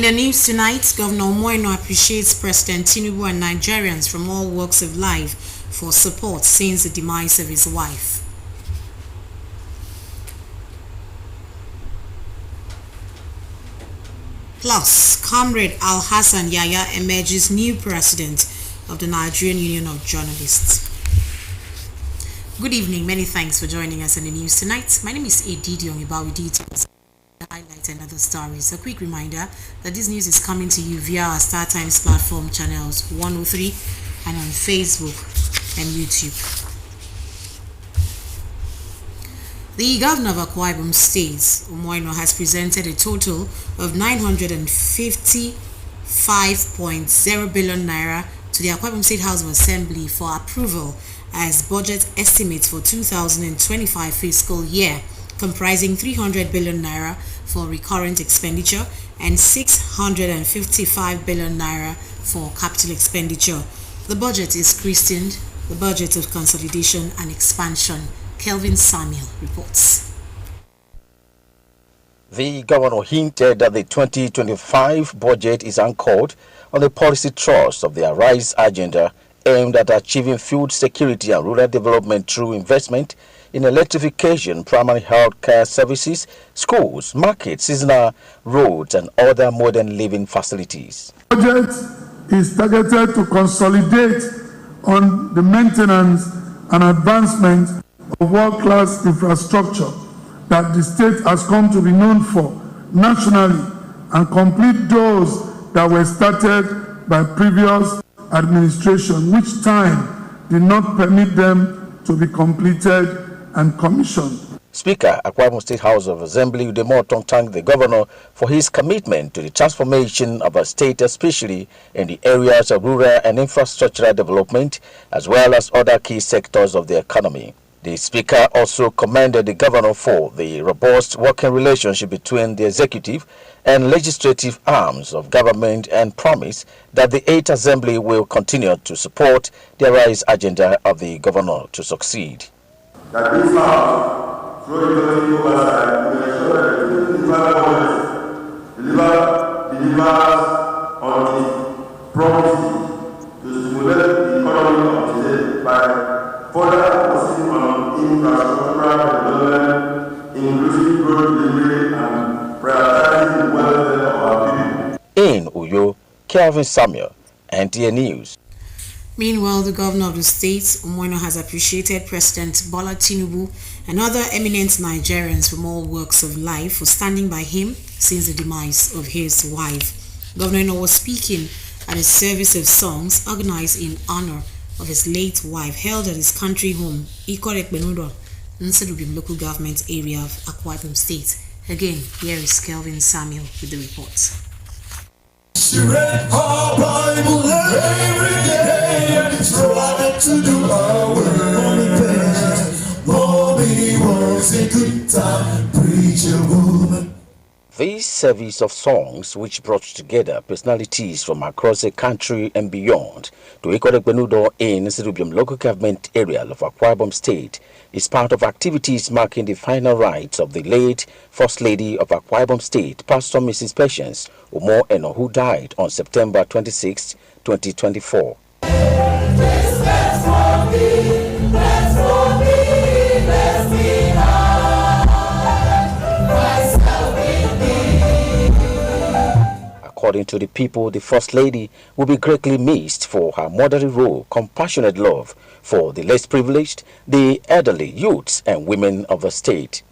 In the news tonight, Governor Moino appreciates President Tinubu and Nigerians from all walks of life for support since the demise of his wife. Plus, Comrade Al-Hassan Yahya emerges new president of the Nigerian Union of Journalists. Good evening, many thanks for joining us in the news tonight. My name is Edidi Ongibawi. Details, highlights and other stories. A quick reminder that this news is coming to you via our Star Times platform channels 103 and on Facebook and YouTube. The governor of Akwa Ibom State, Umoino, has presented a total of 955.0 billion naira to the Akwa Ibom State House of Assembly for approval as budget estimates for 2025 fiscal year, comprising 300 billion naira for recurrent expenditure and 655 billion naira for capital expenditure. The budget is christened the Budget of Consolidation and Expansion. Kelvin Samuel reports. The governor hinted that the 2025 budget is anchored on the policy thrust of the Arise agenda aimed at achieving food security and rural development through investment in electrification, primary health care services, schools, markets, seasonal roads, and other modern living facilities. The budget is targeted to consolidate on the maintenance and advancement of world-class infrastructure that the state has come to be known for nationally and complete those that were started by previous administration, which time did not permit them to be completed and commissioned. Speaker, Akwa Ibom State House of Assembly Udemotong thanked the governor for his commitment to the transformation of our state, especially in the areas of rural and infrastructural development, as well as other key sectors of the economy. The speaker also commended the governor for the robust working relationship between the executive and legislative arms of government and promised that the 8th Assembly will continue to support the Arise agenda of the governor to succeed. That this house, through economic oversight, will ensure that the delivers on the promises to stimulate the economy of the state by further focusing on infrastructural development, inclusive growth delivery, and prioritizing the welfare of our people. In Uyo, Kelvin Samuel, NTA News. Meanwhile, the governor of the state, Umoino, has appreciated President Bola Tinubu and other eminent Nigerians from all walks of life for standing by him since the demise of his wife. Governor Umoino was speaking at a service of songs organized in honor of his late wife held at his country home, Ikot Ekpenudo, Nsirubim local government area of Akwa Ibom State. Again, here is Kelvin Samuel with the report. She read her Bible every day and tried to do her work. Mommy was a good time preacher woman. This service of songs, which brought together personalities from across the country and beyond to Ikot Ekpenudo in Nsirubim local government area of Akwa Ibom State, is part of activities marking the final rites of the late First Lady of Akwa Ibom State, Pastor Mrs. Patience Umoh-Eno, who died on September 26, 2024. According to the people, the First Lady will be greatly missed for her motherly role, compassionate love for the less privileged, the elderly, youths, and women of the state.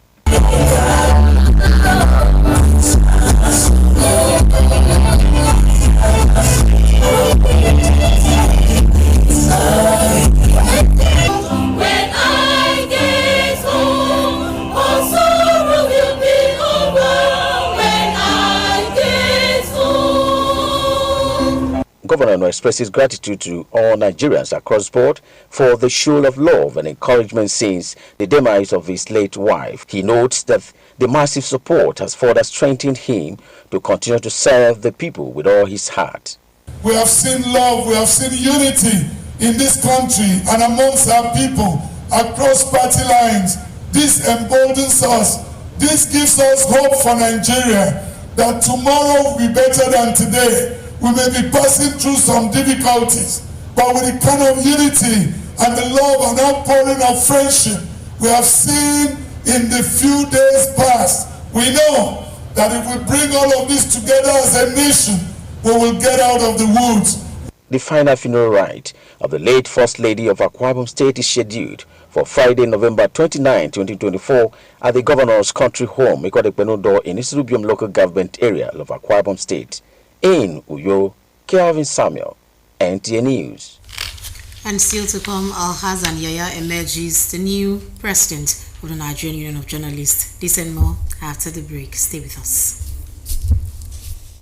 Governor expresses gratitude to all Nigerians across the board for the show of love and encouragement since the demise of his late wife. He notes that the massive support has further strengthened him to continue to serve the people with all his heart. We have seen love, we have seen unity in this country and amongst our people across party lines. This emboldens us. This gives us hope for Nigeria, that tomorrow will be better than today. We may be passing through some difficulties, but with the kind of unity and the love and outpouring of friendship we have seen in the few days past, we know that if we bring all of this together as a nation, we will get out of the woods. The final funeral rite of the late First Lady of Akwa Ibom State is scheduled for Friday, November 29, 2024 at the Governor's country home, Ikodekpenodo, in Isurubium local government area of Akwa Ibom State. In Uyo, Kelvin Samuel, NTA News. And still to come, Al-Hassan Yahya emerges the new president of the Nigerian Union of Journalists. This and more after the break. Stay with us.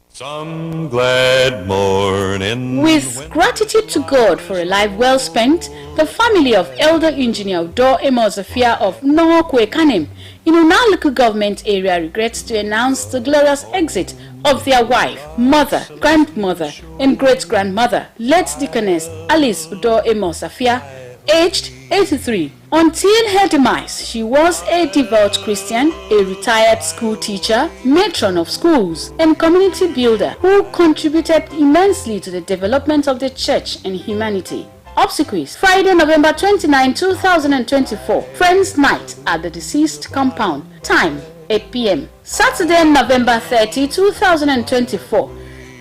Some glad morning. With gratitude to God for a life well spent, the family of Elder Engineer Udo Emozafia of Nohokwe Kanem in Una local government area regrets to announce the glorious exit of their wife, mother, grandmother, and great-grandmother, late Deaconess Alice Udo Emozafia, aged 83. Until her demise, she was a devout Christian, a retired school teacher, matron of schools, and community builder who contributed immensely to the development of the church and humanity. Obsequies: Friday, November 29, 2024, Friends Night at the deceased compound. Time 8 p.m. Saturday, November 30, 2024,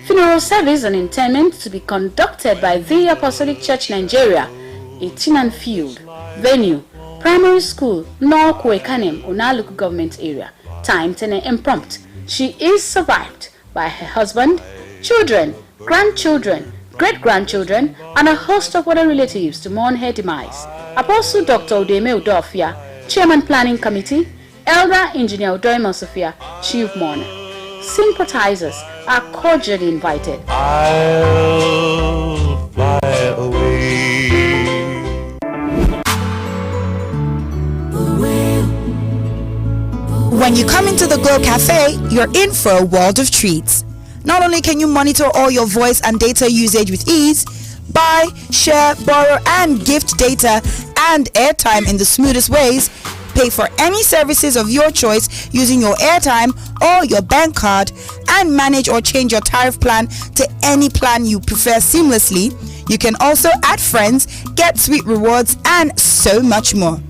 funeral service and interment to be conducted by the Apostolic Church Nigeria, 18 Field. Venue: Primary School, Nohokwe Kanem, Unaluk Government Area. Time 10 a.m. prompt. She is survived by her husband, children, grandchildren, great-grandchildren, and a host of other relatives to mourn her demise. Apostle Dr. Udeme Udofia, Chairman Planning Committee, Elder Engineer Udo Emozafia, Chief Mourner. Sympathizers are cordially invited. I'll fly away. When you come into the Glow Cafe, you're in for a world of treats. Not only can you monitor all your voice and data usage with ease, buy, share, borrow, and gift data and airtime in the smoothest ways, pay for any services of your choice using your airtime or your bank card, and manage or change your tariff plan to any plan you prefer seamlessly. You can also add friends, get sweet rewards, and so much more.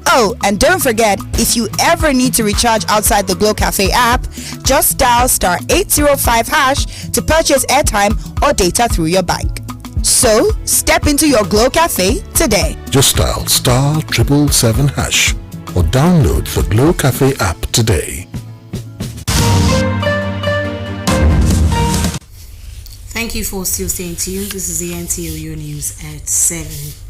Oh, and don't forget, if you ever need to recharge outside the Glow Cafe app, just dial star 805 hash to purchase airtime or data through your bank. So, step into your Glow Cafe today. Just dial star 777 hash or download the Glow Cafe app today. Thank you for still staying tuned. This is the NTOU News at 7.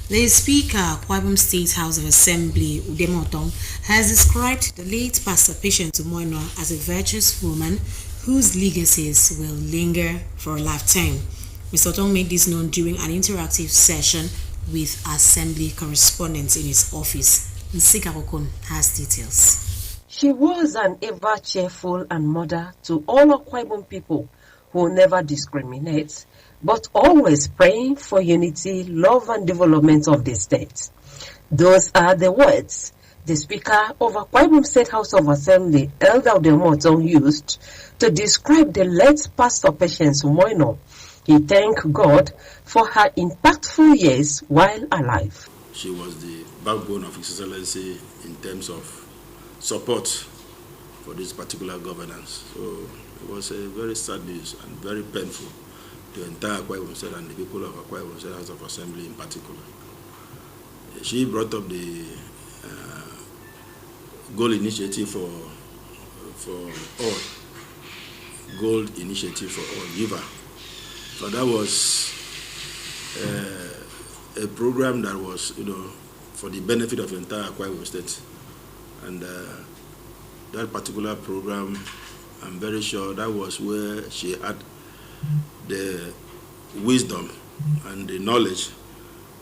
The Speaker, Akwa Ibom State House of Assembly, Udeme Oton, has described the late Pastor Patience Umoino as a virtuous woman whose legacies will linger for a lifetime. Mr. Oton made this known during an interactive session with Assembly correspondents in his office. Nsika Okon has details. She was an ever cheerful and mother to all Akwa Ibom people who never discriminate, but always praying for unity, love, and development of the state. Those are the words the Speaker of Akwa Ibom State House of Assembly, Elder Udeme Oton, used to describe the late Pastor Patience Umoino. He thanked God for her impactful years while alive. She was the backbone of His Excellency in terms of support for this particular governance. So it was a very sad news and very painful to the entire Akwa Ibom State and the people of Akwa Ibom State House of Assembly in particular. She brought up the Gold Initiative for All, Gold Initiative for All, GIVA. So that was a program that was, for the benefit of the entire Akwa Ibom State. And that particular program, I'm very sure that was where she had the wisdom and the knowledge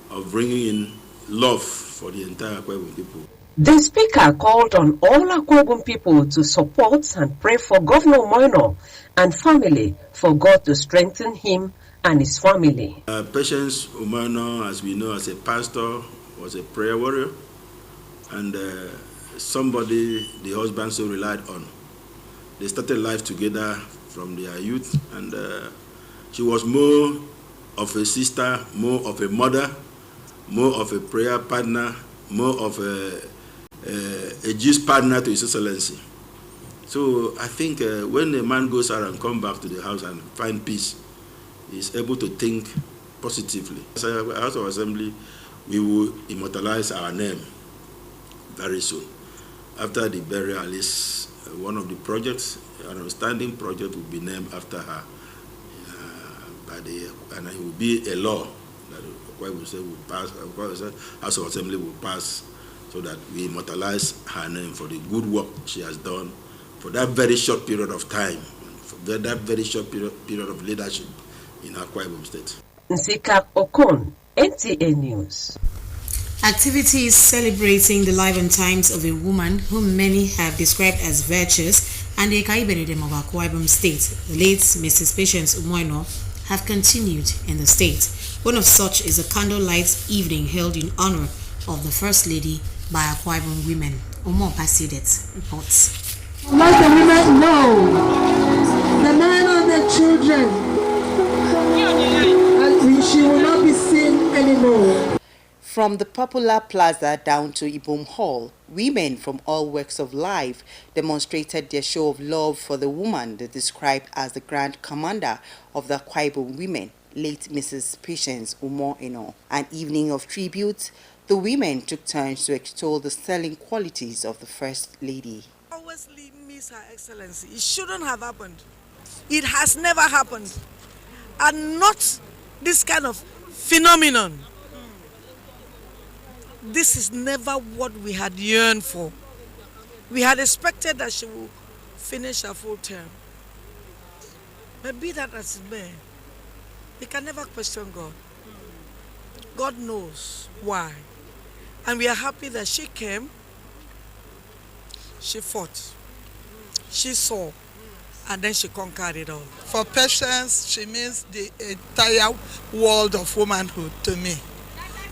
of bringing in love for the entire Akwa Ibom people. The Speaker called on all Akwa Ibom people to support and pray for Governor Umoino and family for God to strengthen him and his family. Patience Umoino, as we know, as a pastor, was a prayer warrior and somebody the husband so relied on. They started life together from their youth, and she was more of a sister, more of a mother, more of a prayer partner, more of a gist partner to His Excellency. So I think when a man goes out and comes back to the house and find peace, he's able to think positively. As a House of Assembly, we will immortalize our name very soon. After the burial, at least one of the projects, an outstanding project, will be named after her. And it will be a law that will pass. House of Assembly will pass, so that we immortalize her name for the good work she has done for that very short period of time, for that very short period of leadership in Akwa Ibom State. Nsika Okon, NTA News. Activities celebrating the life and times of a woman whom many have described as virtuous and the Eka Ibenedem of Akwa Ibom State, the late Mrs. Patience Umoino, have continued in the state. One of such is a candlelight evening held in honor of the First Lady by Akwa Ibom women. Omo Pasidet reports. Let the women know, the men and the children, and she will not be seen anymore. From the popular plaza down to Ibom Hall, women from all walks of life demonstrated their show of love for the woman they described as the Grand Commander of the Akwa Ibom women, late Mrs. Patience Umoino. An evening of tribute, the women took turns to extol the sterling qualities of the First Lady. Always miss Her Excellency. It shouldn't have happened. It has never happened. And not this kind of phenomenon. This is never what we had yearned for. We had expected that she would finish her full term. But be that as it may, we can never question God. God knows why. And we are happy that she came, she fought, she saw, and then she conquered it all. For Patience, she means the entire world of womanhood to me.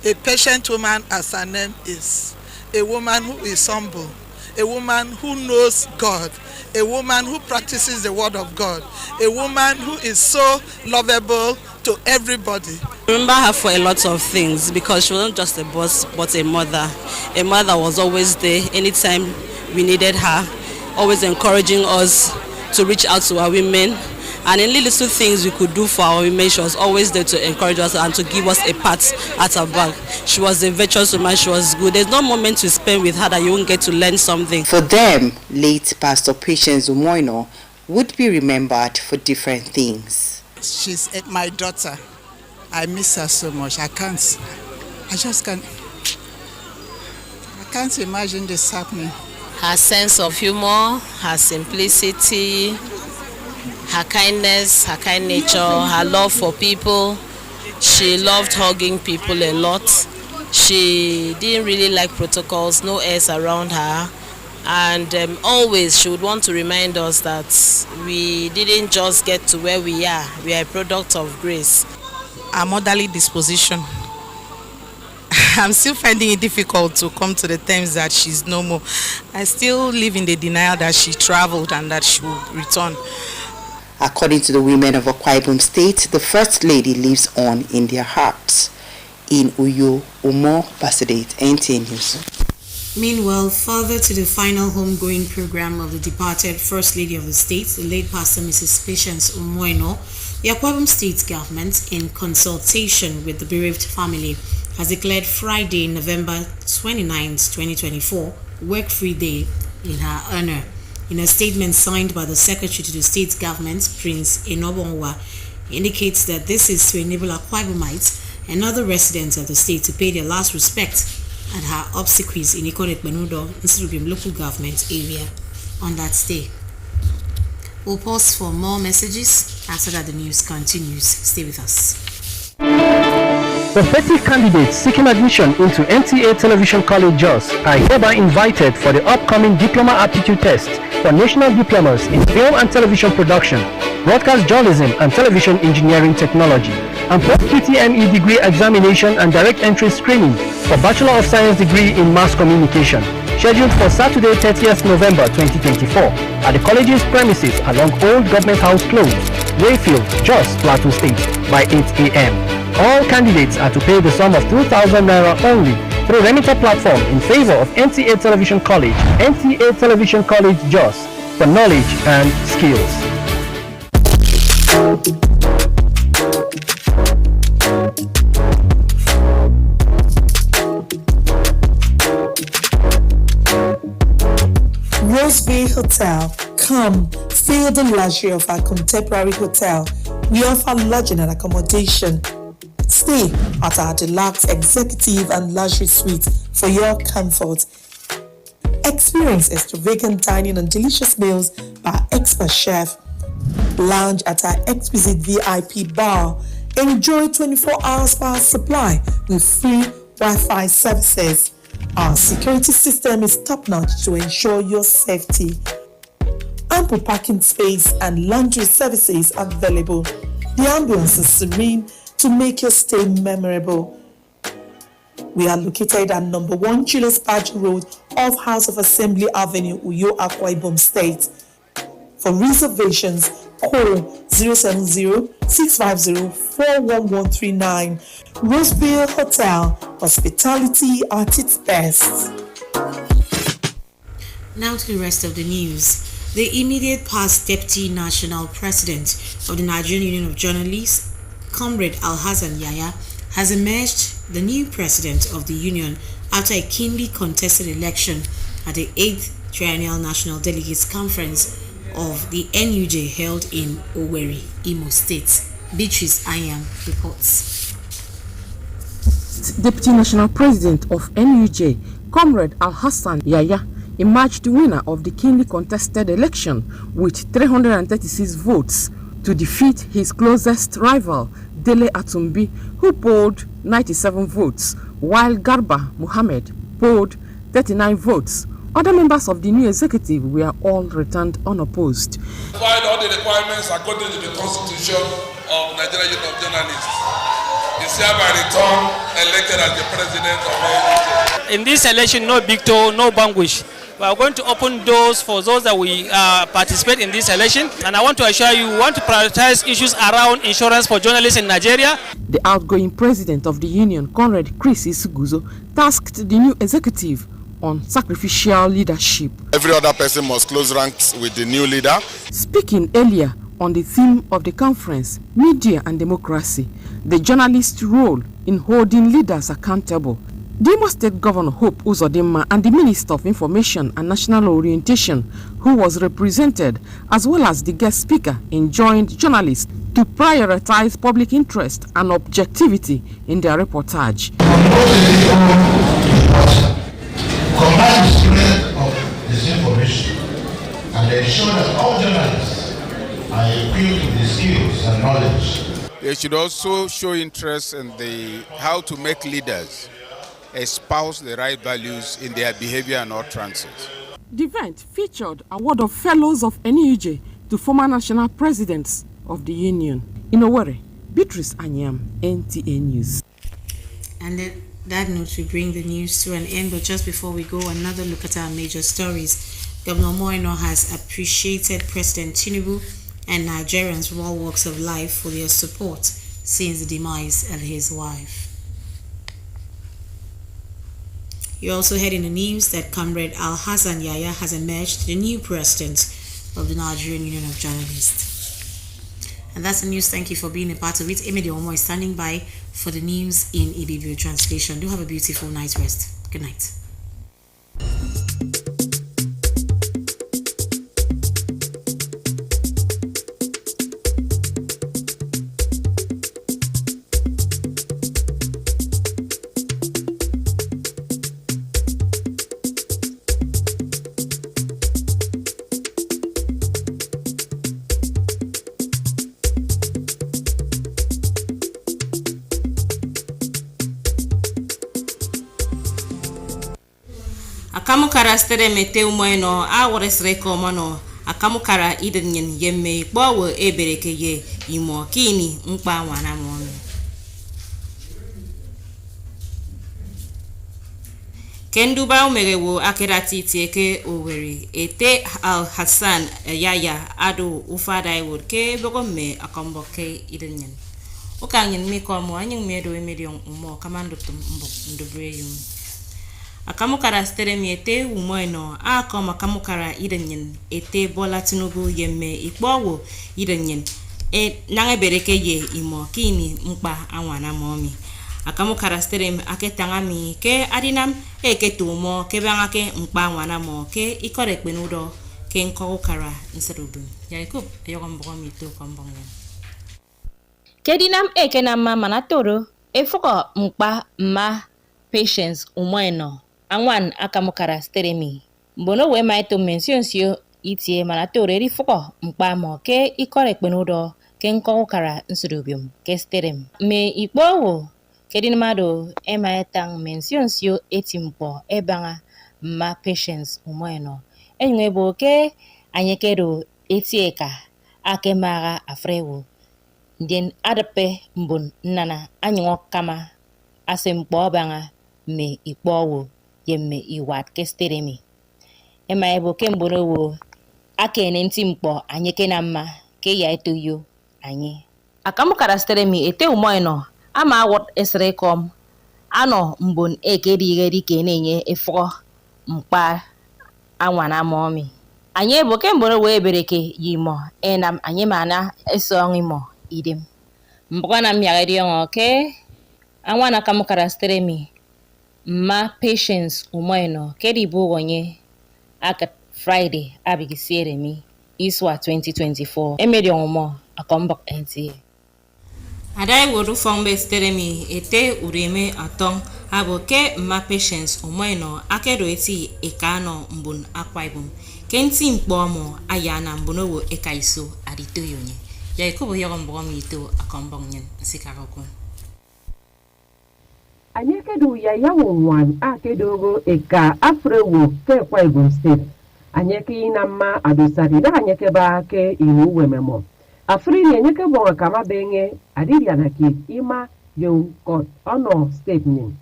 A patient woman, as her name is, a woman who is humble, a woman who knows God, a woman who practices the word of God, a woman who is so lovable to everybody. I remember her for a lot of things because she wasn't just a boss but a mother. A mother was always there anytime we needed her, always encouraging us to reach out to our women. And in little things we could do for our women, she was always there to encourage us and to give us a pat at her back. She was a virtuous woman, she was good. There's no moment to spend with her that you won't get to learn something. For them, late Pastor Patience Umoino would be remembered for different things. She's my daughter. I miss her so much. I can't imagine this happening. Her sense of humor, her simplicity, her kindness, her kind nature, her love for people. She loved hugging people a lot. She didn't really like protocols, no airs around her. And always she would want to remind us that we didn't just get to where we are. We are a product of grace. Our motherly disposition. I'm still finding it difficult to come to the terms that she's no more. I still live in the denial that she traveled and that she will return. According to the women of Akwa Ibom State, the First Lady lives on in their hearts. In Uyo, Omo Basedate, NTA News. Meanwhile, further to the final homegoing program of the departed First Lady of the State, the late Pastor Mrs. Patience Umoino, the Akwa Ibom State government, in consultation with the bereaved family, has declared Friday, November 29, 2024, Work-Free Day in her honor. In a statement signed by the Secretary to the State Government, Prince Enobonwa, indicates that this is to enable Akwa Ibomites and other residents of the state to pay their last respect at her obsequies in Ikonet Benudo, Nsirubim local government area on that day. We'll pause for more messages. After that, the news continues. Stay with us. Prospective candidates seeking admission into NTA Television College JOS are hereby invited for the upcoming Diploma Aptitude Test for National Diplomas in Film and Television Production, Broadcast Journalism and Television Engineering Technology, and post-QTME degree examination and direct entry screening for Bachelor of Science degree in Mass Communication. scheduled for Saturday 30th November 2024 at the college's premises along Old Government House Close, Wayfield, Jos, Plateau State by 8 a.m. All candidates are to pay the sum of 2,000 naira only through remitter platform in favor of NTA Television College, NTA Television College Jos, for knowledge and skills. Rose Bay Hotel. Come, feel the luxury of our contemporary hotel. We offer lodging and accommodation. Stay at our deluxe executive and luxury suite for your comfort. Experience extravagant dining and delicious meals by our expert chef. Lounge at our exquisite VIP bar. Enjoy 24 hours power supply with free Wi-Fi services. Our security system is top-notch to ensure your safety. Ample parking space and laundry services available. The ambience is serene to make your stay memorable. We are located at number 1 Julius Paget Road off House of Assembly Avenue, Uyo, Akwa Ibom State. For reservations, call 070-650-41139. Roseville Hotel, hospitality at its best. Now to the rest of the news. The immediate past Deputy National President of the Nigerian Union of Journalists, Comrade Alhassan Yahya, has emerged the new president of the union after a keenly contested election at the 8th Triennial National Delegates Conference of the NUJ held in Owerri, Imo State. Beatrice Ayam reports. Deputy National President of NUJ, Comrade Alhassan Yahya, emerged winner of the keenly contested election with 336 votes to defeat his closest rival, Dele Atumbi, who polled 97 votes, while Garba Muhammad polled 39 votes. Other members of the new executive were all returned unopposed. All the requirements according to the Constitution of Nigeria Union of Journalists. Is hereby returned elected as the president of NUJ. In this election, no victor, no vanquish. We are going to open doors for those that we participate in this election, and I want to assure you, we want to prioritize issues around insurance for journalists in Nigeria. The outgoing president of the union, Conrad Chris Isuguzo, tasked the new executive on sacrificial leadership. Every other person must close ranks with the new leader. Speaking earlier on the theme of the conference, Media and Democracy, the journalist's role in holding leaders accountable, the Imo State Governor Hope Uzodinma and the Minister of Information and National Orientation, who was represented, as well as the guest speaker, enjoined journalists to prioritize public interest and objectivity in their reportage. Combat the spread of disinformation and ensure that all journalists are equipped with the skills and knowledge. They should also show interest in how to make leaders espouse the right values in their behavior and utterances. The event featured a word of fellows of NUJ to former national presidents of the union. In Owerri, Beatrice Anyam, NTA News. And that note, we bring the news to an end, but just before we go, another look at our major stories. Governor Moino has appreciated President Tinubu and Nigerians from all walks of life for their support since the demise of his wife. You also heard in the news that Comrade Alhassan Yahya has emerged the new president of the Nigerian Union of Journalists. And that's the news. Thank you for being a part of it. Emily Omo is standing by for the news in Ibibio translation. Do have a beautiful night's rest. Good night. Akamukara stere mete umoino a woresre ko mono akamukara idenyen yemme gbawo ebereke ye imo kini mkpa wana mono kenduba umerewo akerati tieke oweri ete Al Hassan Yaya ado ufada iwod ke bogomme akomboke idenyen okanyen mikomo anyen medo emedion umo kamando tumbo ndobreyum akamukara steremi ete umoino akoma akamukara idenyen ete Bola Tinubu yemme ikpowo idenyen nange bereke ye imo kini mkpa anwana momi akamukara sterem aketangami ke adinam eketumo ke bangake mkpa anwana mo ke ikorekpenudo ke nkokara nserudun Jacob ayogombomi to kombongen kedinam ekenama manatoro efuko mkpa ma patience umoino anwan akamukara steremi mbono we maito mensionsio itie manatoro erifuko mkpa mo ke ikorekpenudo ke nkokara nserubium ke sterem me ikpowo kedinamado emaetang mensionsio etimpo ebanga ma patience umoino enwebo ke anyekero etieka akemaga afrewo den adape mbon nana anyo kama asempo banga me ikpowo yemme iwat ke steremi emaebo ke mborowo akene ntimpo anyeke na mma ke ya etoyo anyi akamukara steremi ete umoino ama awot esrekom ano mbon ekerigeri kenenye efo mkpa anwana momi anye boke mboro we bereke yimo enam anye mana esongimo idem mbona myageri onke anwana kamukara steremi ma patience umoino kedi bugonye aka Friday abigiseremi iswa 2024 emedion umo akombok NTA Adai wodu fombe steremi ete ureme atong aboke ma patience umoino akedo eti ekano mbun akwaibum kenti mkpomo ayana mbunowo ekaiso aditoyonye Jacob yogombomi to akombongen sikaroko Anyekedu Yaya wonwan akedogo eka afrewo ke kwaibum state anyeki inama adosari da anyeke ba ke inu wememo Afrini anyeke bonga kama benye adiria na ki ima yung kot ono statement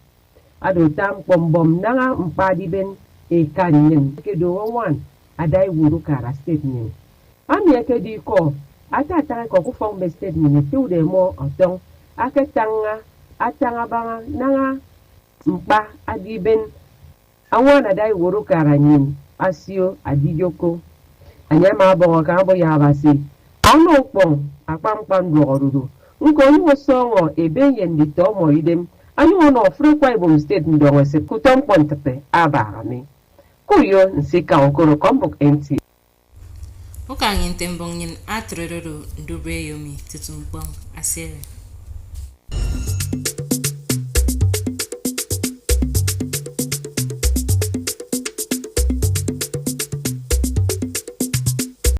adotam kombom nanga mpadi ben e kanyen kedo wan adai wuru kara statement ami eke di ko atata ko ku fong be statement ti ude mo otong aketanga atanga banga nanga mpa adiben awan adai wuru kara nyin asio adijoko anyama bonga kabo ya basi Ano pong akpampam dorodo nko ni songo ebenye ndito mo idem anyu ono frekwa ibom state ndongo se kutom pontepe abarami kuyo nsika okoro kombok NTA Okanyen tembongen atreroro ndubreyomi tutumpong asere